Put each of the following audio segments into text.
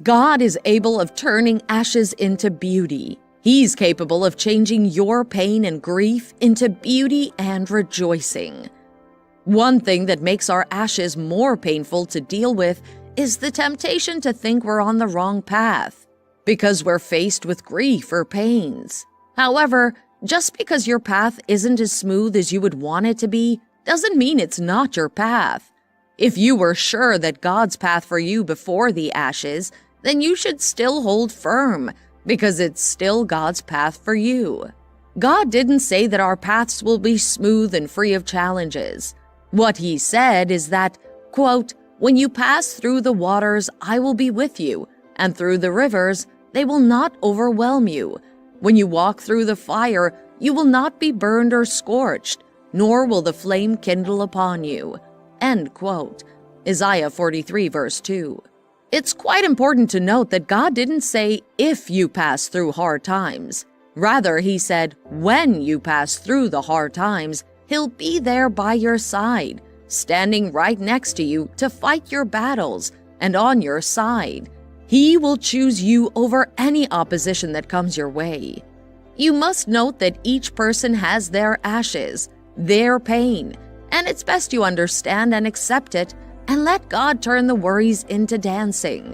God is able of turning ashes into beauty. He's capable of changing your pain and grief into beauty and rejoicing. One thing that makes our ashes more painful to deal with is the temptation to think we're on the wrong path because we're faced with grief or pains. However, just because your path isn't as smooth as you would want it to be doesn't mean it's not your path. If you were sure that God's path for you before the ashes, then you should still hold firm because it's still God's path for you. God didn't say that our paths will be smooth and free of challenges. What He said is that, quote, "When you pass through the waters, I will be with you, and through the rivers, they will not overwhelm you. When you walk through the fire, you will not be burned or scorched, nor will the flame kindle upon you." End quote. Isaiah 43 verse 2. It's quite important to note that God didn't say if you pass through hard times. Rather, He said when you pass through the hard times, He'll be there by your side, standing right next to you to fight your battles and on your side. He will choose you over any opposition that comes your way. You must note that each person has their ashes, their pain, and it's best you understand and accept it and let God turn the worries into dancing.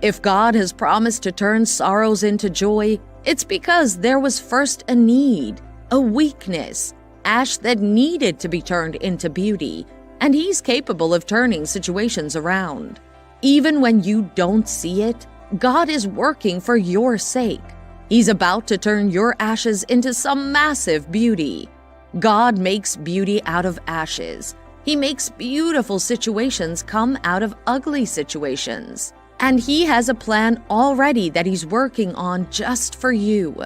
If God has promised to turn sorrows into joy, it's because there was first a need, a weakness, ash that needed to be turned into beauty, and He's capable of turning situations around. Even when you don't see it, God is working for your sake. He's about to turn your ashes into some massive beauty. God makes beauty out of ashes. He makes beautiful situations come out of ugly situations. And He has a plan already that He's working on just for you.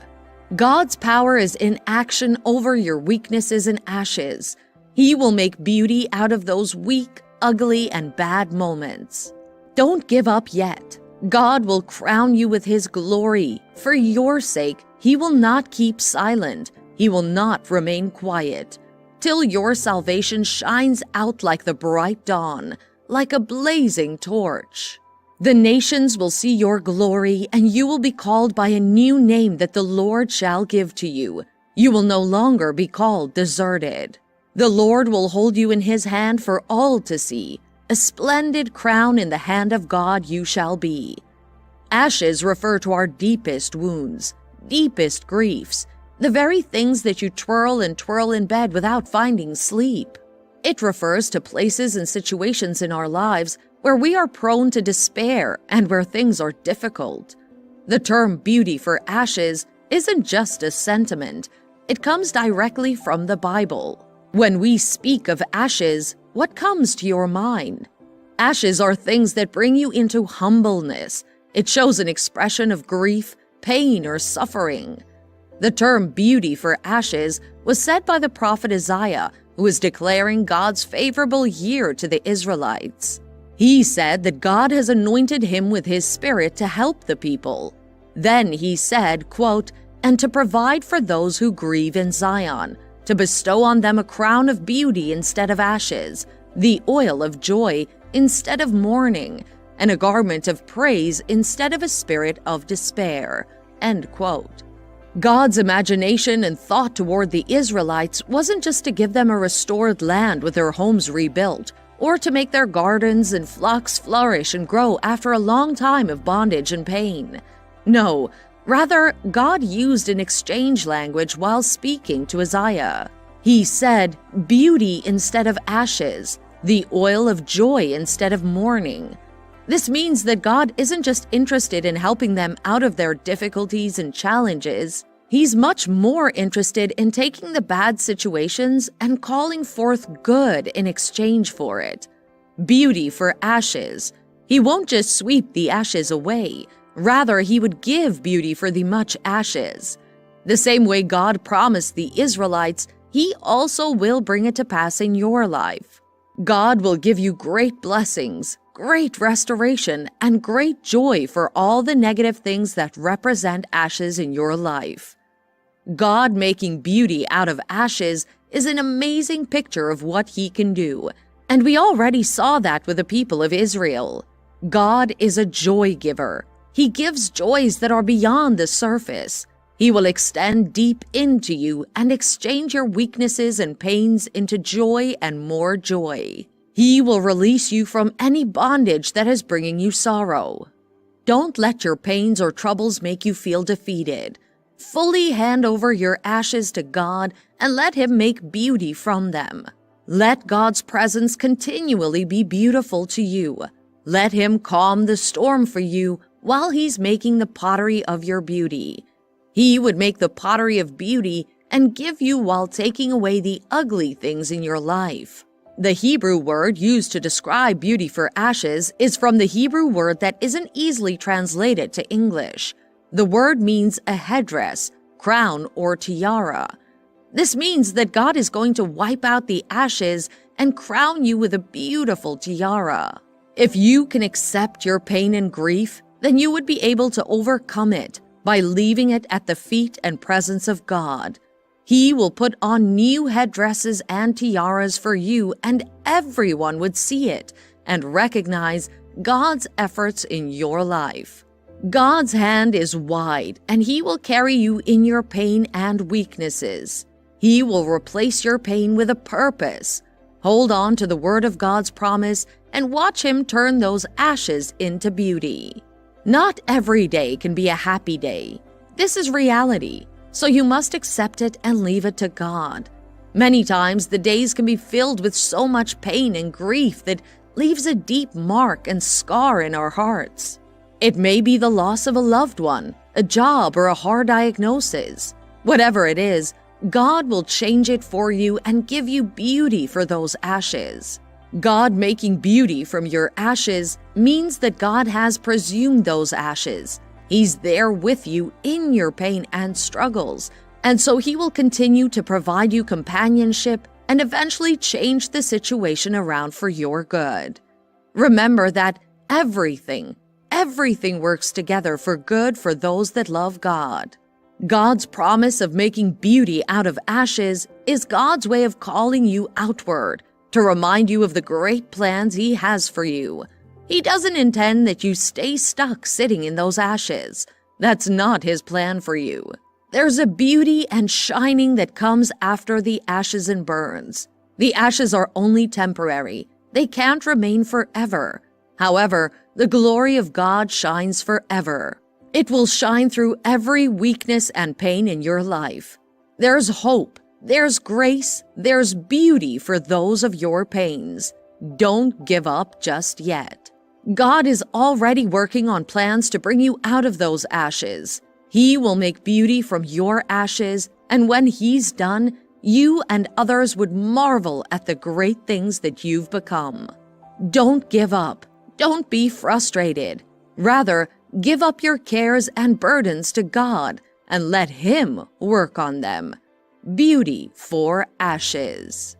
God's power is in action over your weaknesses and ashes. He will make beauty out of those weak, ugly, and bad moments. Don't give up yet. God will crown you with His glory. For your sake, He will not keep silent. He will not remain quiet, till your salvation shines out like the bright dawn, like a blazing torch. The nations will see your glory, and you will be called by a new name that the Lord shall give to you. You will no longer be called deserted. The Lord will hold you in His hand for all to see. A splendid crown in the hand of God you shall be. Ashes refer to our deepest wounds, deepest griefs, the very things that you twirl and twirl in bed without finding sleep. It refers to places and situations in our lives where we are prone to despair and where things are difficult. The term beauty for ashes isn't just a sentiment. It comes directly from the Bible. When we speak of ashes, what comes to your mind? Ashes are things that bring you into humbleness. It shows an expression of grief, pain, or suffering. The term beauty for ashes was said by the prophet Isaiah, who was declaring God's favorable year to the Israelites. He said that God has anointed him with His Spirit to help the people. Then he said, quote, "And to provide for those who grieve in Zion, to bestow on them a crown of beauty instead of ashes, the oil of joy instead of mourning, and a garment of praise instead of a spirit of despair." End quote. God's imagination and thought toward the Israelites wasn't just to give them a restored land with their homes rebuilt, or to make their gardens and flocks flourish and grow after a long time of bondage and pain. No, rather, God used an exchange language while speaking to Isaiah. He said, beauty instead of ashes, the oil of joy instead of mourning. This means that God isn't just interested in helping them out of their difficulties and challenges. He's much more interested in taking the bad situations and calling forth good in exchange for it. Beauty for ashes. He won't just sweep the ashes away. Rather, He would give beauty for the much ashes. The same way God promised the Israelites, He also will bring it to pass in your life. God will give you great blessings, great restoration, and great joy for all the negative things that represent ashes in your life. God making beauty out of ashes is an amazing picture of what He can do, and we already saw that with the people of Israel. God is a joy giver. He gives joys that are beyond the surface. He will extend deep into you and exchange your weaknesses and pains into joy and more joy. He will release you from any bondage that is bringing you sorrow. Don't let your pains or troubles make you feel defeated. Fully hand over your ashes to God and let Him make beauty from them. Let God's presence continually be beautiful to you. Let Him calm the storm for you while He's making the pottery of your beauty. He would make the pottery of beauty and give you while taking away the ugly things in your life. The Hebrew word used to describe beauty for ashes is from the Hebrew word that isn't easily translated to English. The word means a headdress, crown, or tiara. This means that God is going to wipe out the ashes and crown you with a beautiful tiara. If you can accept your pain and grief, then you would be able to overcome it by leaving it at the feet and presence of God. He will put on new headdresses and tiaras for you, and everyone would see it and recognize God's efforts in your life. God's hand is wide, and He will carry you in your pain and weaknesses. He will replace your pain with a purpose. Hold on to the word of God's promise and watch Him turn those ashes into beauty. Not every day can be a happy day. This is reality, so you must accept it and leave it to God. Many times the days can be filled with so much pain and grief that leaves a deep mark and scar in our hearts. It may be the loss of a loved one, a job, or a hard diagnosis. Whatever it is, God will change it for you and give you beauty for those ashes. God making beauty from your ashes means that God has presumed those ashes. He's there with you in your pain and struggles, and so He will continue to provide you companionship and eventually change the situation around for your good. Remember that everything works together for good for those that love God. God's promise of making beauty out of ashes is God's way of calling you outward, to remind you of the great plans He has for you. He doesn't intend that you stay stuck sitting in those ashes. That's not His plan for you. There's a beauty and shining that comes after the ashes and burns. The ashes are only temporary. They can't remain forever. However, the glory of God shines forever. It will shine through every weakness and pain in your life. There's hope. There's grace, there's beauty for those of your pains. Don't give up just yet. God is already working on plans to bring you out of those ashes. He will make beauty from your ashes, and when He's done, you and others would marvel at the great things that you've become. Don't give up. Don't be frustrated. Rather, give up your cares and burdens to God and let Him work on them. Beauty for ashes.